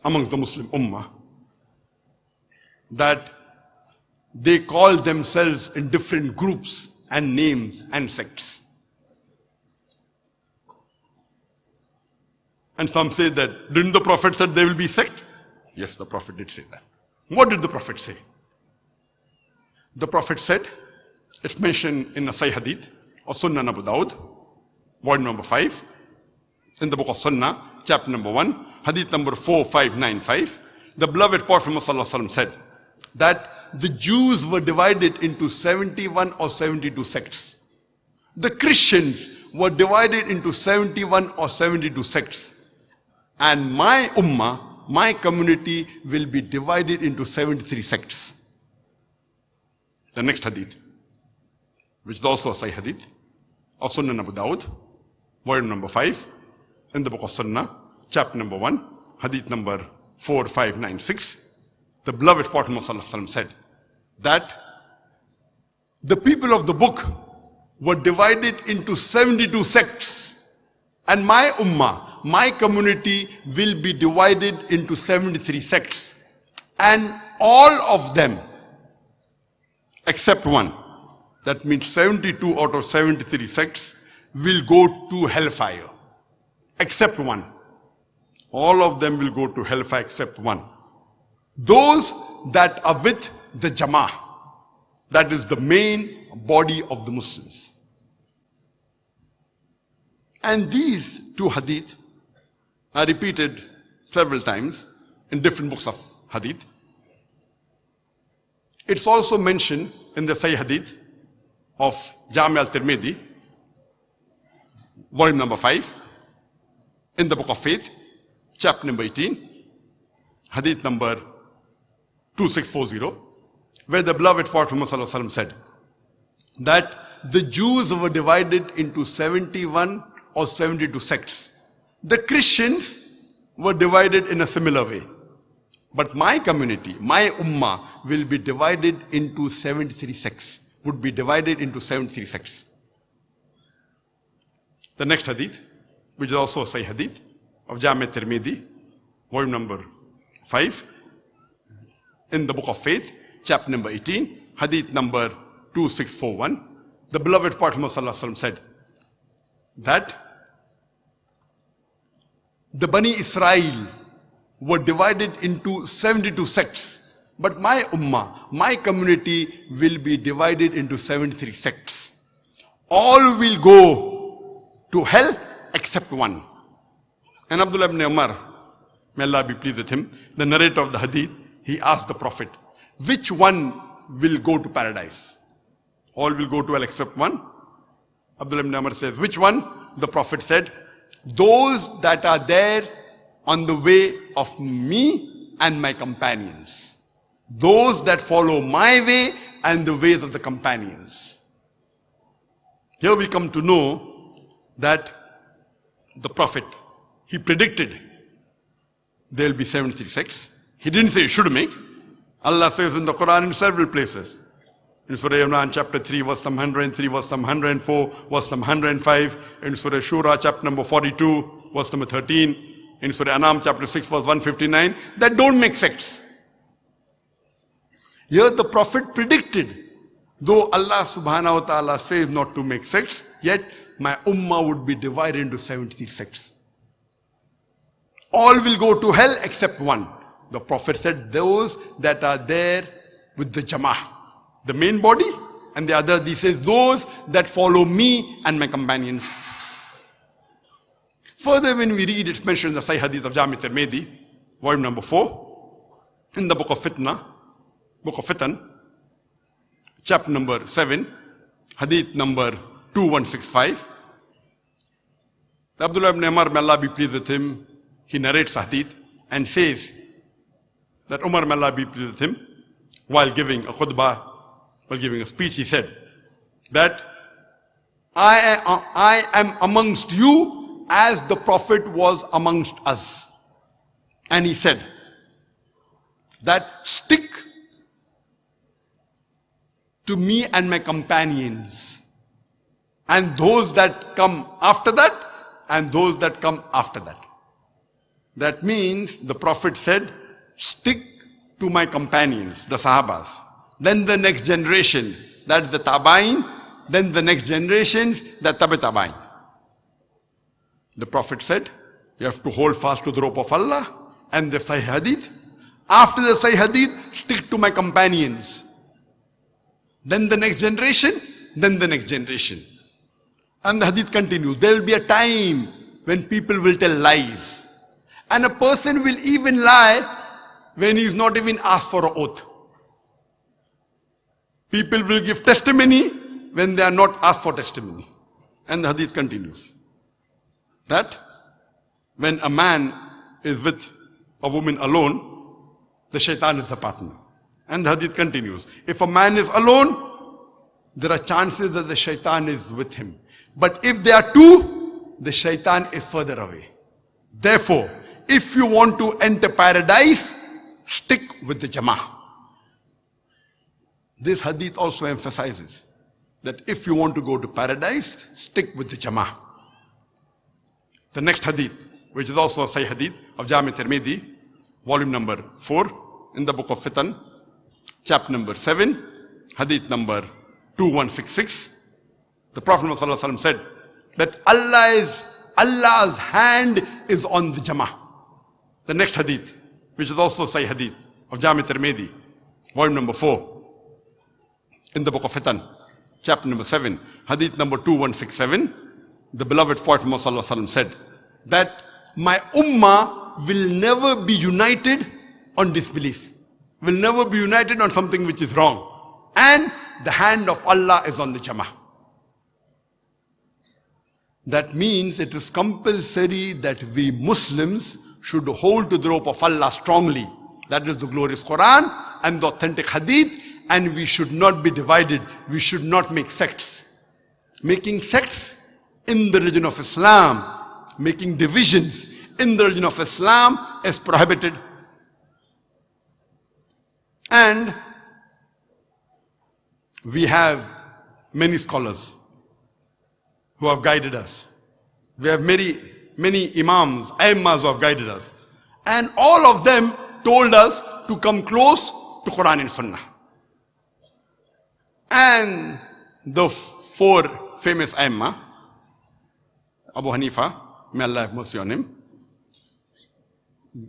amongst the Muslim Ummah that they call themselves in different groups and names and sects. And some say that, didn't the Prophet said there will be sect? Yes, the Prophet did say that. What did the Prophet say? The Prophet said, it's mentioned in a Sahih Hadith of Sunnah Abu Dawud, volume number 5, in the book of Sunnah, chapter number 1, Hadith number 4595. The beloved Prophet Muhammad said that the Jews were divided into 71 or 72 sects. The Christians were divided into 71 or 72 sects. And my ummah, my community will be divided into 73 sects. The next hadith, which is also a Sahih hadith, of Sunnah Abu Dawud, volume number 5, in the book of Sunnah, chapter number 1, hadith number 4596. The beloved Prophet Muhammad said that the people of the book were divided into 72 sects, and my ummah, my community will be divided into 73 sects, and all of them except one, that means 72 out of 73 sects will go to hellfire, except one. All of them will go to hellfire except one. Those that are with the Jama'ah, that is the main body of the Muslims. And these two hadith are repeated several times in different books of hadith. It's also mentioned in the Sahih hadith of Jami al-Tirmidhi, volume number 5, in the book of faith, chapter number 18, hadith number 2640, where the beloved Prophet Muhammad said that the Jews were divided into 71 or 72 sects. The Christians were divided in a similar way. But my community, my ummah, will be divided into 73 sects, would be divided into 73 sects. The next hadith, which is also a Sahih hadith of Jami al-Tirmidhi, volume number 5, in the book of faith, chapter number 18, hadith number 2641, the beloved Prophet Muhammad said that the Bani Israel were divided into 72 sects, but my ummah, my community will be divided into 73 sects. All will go to hell except one. And Abdullah ibn Umar, may Allah be pleased with him, the narrator of the hadith, he asked the Prophet, which one will go to paradise? All will go to hell except one. Abdullah ibn Umar says, which one? The Prophet said, those that are there on the way of me and my companions. Those that follow my way and the ways of the companions. Here we come to know that the Prophet, he predicted there will be 73 sects. He didn't say you should make. Allah says in the Quran in several places. In Surah Imran chapter 3 verse number 103, verse number 104, verse number 105. In Surah Shura chapter number 42, verse number 13. In Surah Anam chapter 6 verse 159, that don't make sects. Here the Prophet predicted, though Allah subhanahu wa ta'ala says not to make sects, yet my ummah would be divided into 73 sects. All will go to hell except one. The Prophet said those that are there with the Jama'ah, the main body, and the other, he says those that follow me and my companions. Further, when we read, it's mentioned in the Sahih Hadith of Jami al-Tirmidhi, volume number 4, in the book of Fitan, chapter number 7, Hadith number 2165. Abdullah ibn Umar, may Allah be pleased with him, he narrates Hadith and says that Umar, may Allah be pleased with him, while giving a khutbah, while giving a speech, he said that I am amongst you as the Prophet was amongst us. And he said that stick to me and my companions, and those that come after that, and those that come after that. That means the Prophet said, stick to my companions, the Sahabas. Then the next generation, that's the Tabain. Then the next generation, the Tabi-Tabain. The Prophet said, you have to hold fast to the rope of Allah and the Sahih Hadith. After the Sahih Hadith, stick to my companions. Then the next generation, then the next generation. And the Hadith continues. There will be a time when people will tell lies. And a person will even lie when he is not even asked for an oath. People will give testimony when they are not asked for testimony. And the Hadith continues. That when a man is with a woman alone, the shaitan is a partner. And the Hadith continues. If a man is alone, there are chances that the shaitan is with him. But if there are two, the shaitan is further away. Therefore, if you want to enter paradise, stick with the Jama'ah. This Hadith also emphasizes that if you want to go to paradise, stick with the Jama'ah. The next Hadith, which is also a Sahih Hadith of Jami Tirmidhi, volume number 4, in the book of Fitan, chapter number 7, Hadith number 2166. The Prophet ﷺ said that Allah's hand is on the Jama'ah. The next Hadith, which is also Sahih Hadith of Jami Tirmidhi, volume number 4, in the book of Fitan, chapter number 7, Hadith number 2167, the beloved Prophet ﷺ said that my ummah will never be united on disbelief, will never be united on something which is wrong. And the hand of Allah is on the Jama'ah. That means it is compulsory that we Muslims should hold to the rope of Allah strongly. That is the glorious Quran and the authentic Hadith. And we should not be divided. We should not make sects. Making sects in the religion of Islam, making divisions in the religion of Islam is prohibited. And we have many scholars who have guided us. We have many imams, aimmas who have guided us. And all of them told us to come close to Quran and Sunnah. And the four famous aimma, Abu Hanifa, may Allah have mercy on him.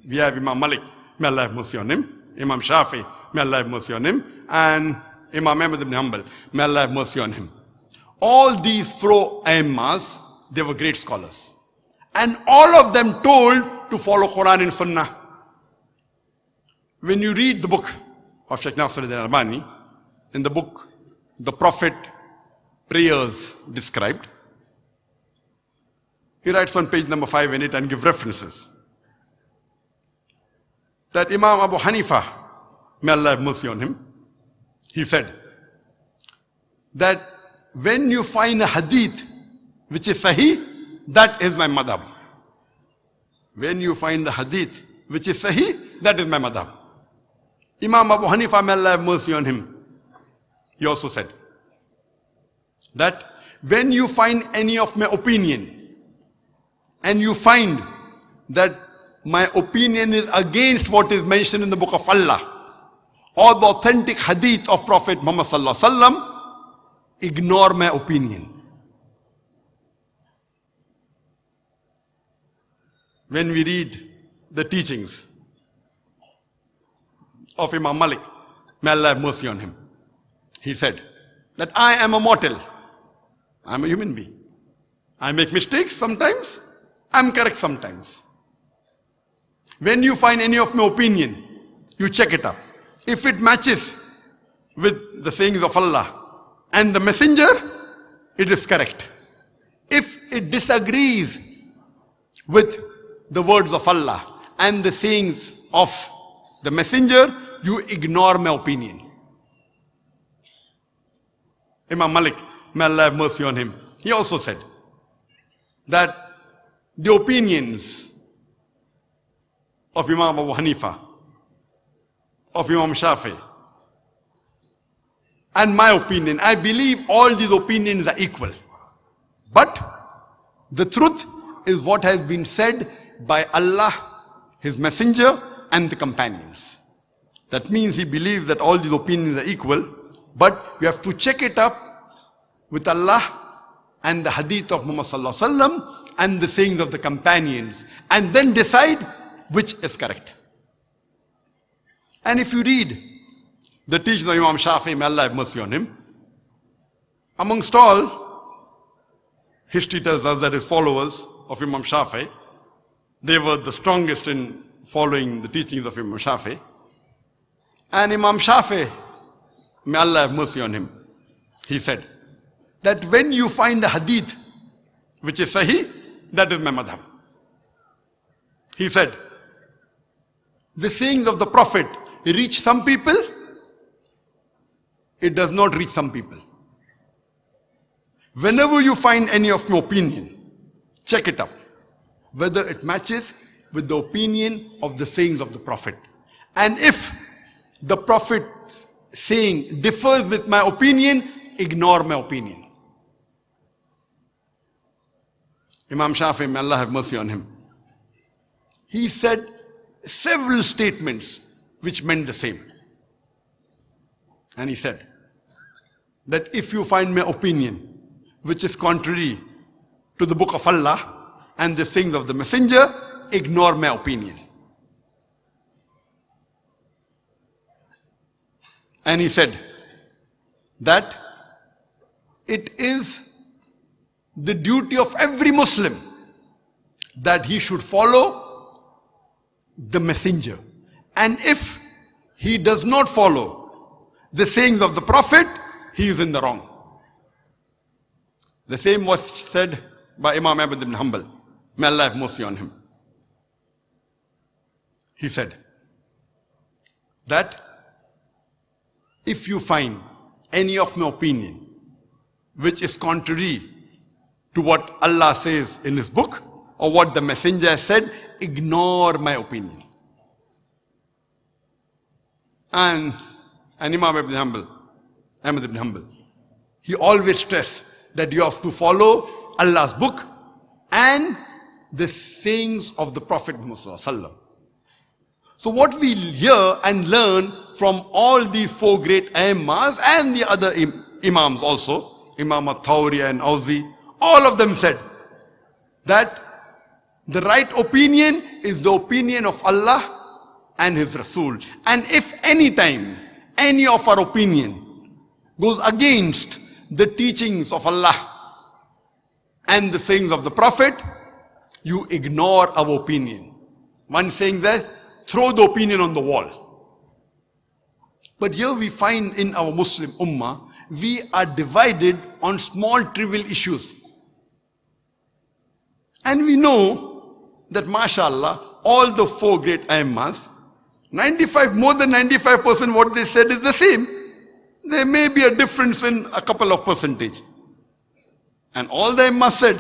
We have Imam Malik, may Allah have mercy on him. Imam Shafi, may Allah have mercy on him. And Imam Ahmad ibn Hanbal, may Allah have mercy on him. All these four aimmas, they were great scholars. And all of them told to follow Quran and Sunnah. When you read the book of Shaykh Nasiruddin Albani, in the book, The Prophet Prayers Described, he writes on page number 5 in it and give references. That Imam Abu Hanifa, may Allah have mercy on him, he said that when you find a hadith which is sahih, that is my madhab. When you find a hadith which is sahih, that is my madhab. Imam Abu Hanifa, may Allah have mercy on him, he also said that when you find any of my opinion and you find that my opinion is against what is mentioned in the book of Allah or the authentic hadith of Prophet Muhammad sallallahu alaihi wasallam, ignore my opinion. When we read the teachings of Imam Malik, may Allah have mercy on him, he said that I am a mortal. I am a human being. I make mistakes sometimes. I am correct sometimes. When you find any of my opinion, you check it up. If it matches with the sayings of Allah and the Messenger, it is correct. If it disagrees with the words of Allah and the sayings of the Messenger, you ignore my opinion. Imam Malik, may Allah have mercy on him, he also said that the opinions of Imam Abu Hanifa, of Imam Shafi, and my opinion, I believe all these opinions are equal. But the truth is what has been said by Allah his messenger, and the companions. That means he believes that all these opinions are equal, but we have to check it up with Allah and the hadith of Muhammad sallallahu alaihi wasallam and the sayings of the companions, and then decide which is correct. And if you read the teachings of Imam Shafi'i, may Allah have mercy on him, amongst all, history tells us that his followers of Imam Shafi'i, they were the strongest in following the teachings of Imam Shafi'i. And Imam Shafi'i, may Allah have mercy on him, he said that when you find a hadith which is sahih, that is my madhab. He said, the sayings of the Prophet reach some people, it does not reach some people. Whenever you find any of my opinion, check it up, whether it matches with the opinion of the sayings of the Prophet. And if the Prophet's saying differs with my opinion, ignore my opinion. Imam Shafi'i, may Allah have mercy on him, he said several statements which meant the same. And he said that if you find my opinion which is contrary to the book of Allah and the sayings of the messenger, ignore my opinion. And he said that it is the duty of every Muslim that he should follow the messenger. And if he does not follow the sayings of the Prophet, he is in the wrong. The same was said by Imam Ahmad ibn Hanbal. May Allah have mercy on him. He said that if you find any of my opinion which is contrary to what Allah says in his book or what the messenger said, ignore my opinion. And Imam ibn Hanbal, Ahmad ibn Hanbal, he always stressed that you have to follow Allah's book and the sayings of the Prophet Muhammad sallallahu alaihi wasallam. So what we hear and learn from all these four great Aimmas and the other Imams also, Imam al-Thawri and Auzi, all of them said that the right opinion is the opinion of Allah and His Rasul. And if any time any of our opinion goes against the teachings of Allah and the sayings of the Prophet, you ignore our opinion. One saying that, throw the opinion on the wall. But here we find in our Muslim Ummah, we are divided on small trivial issues. And we know that mashallah, all the four great Aimmas, more than 95% what they said is the same. There may be a difference in a couple of percentage. And all the Aimmas said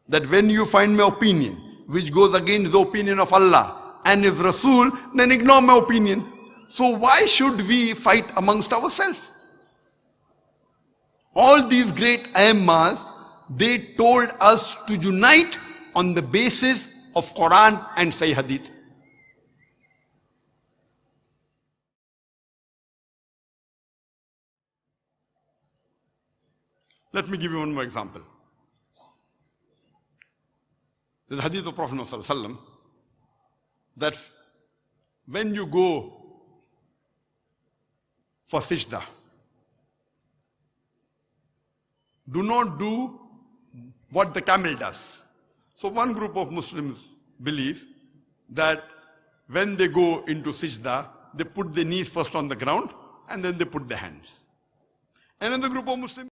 that when you find my opinion which goes against the opinion of Allah and His Rasul, then ignore my opinion. So why should we fight amongst ourselves? All these great Aimmas, they told us to unite on the basis of Quran and Sahih Hadith. Let me give you one more example. The Hadith of Prophet ﷺ, that when you go for sajda, do not do what the camel does. So one group of Muslims believe that when they go into sajda, they put their knees first on the ground and then they put their hands. Another group of Muslims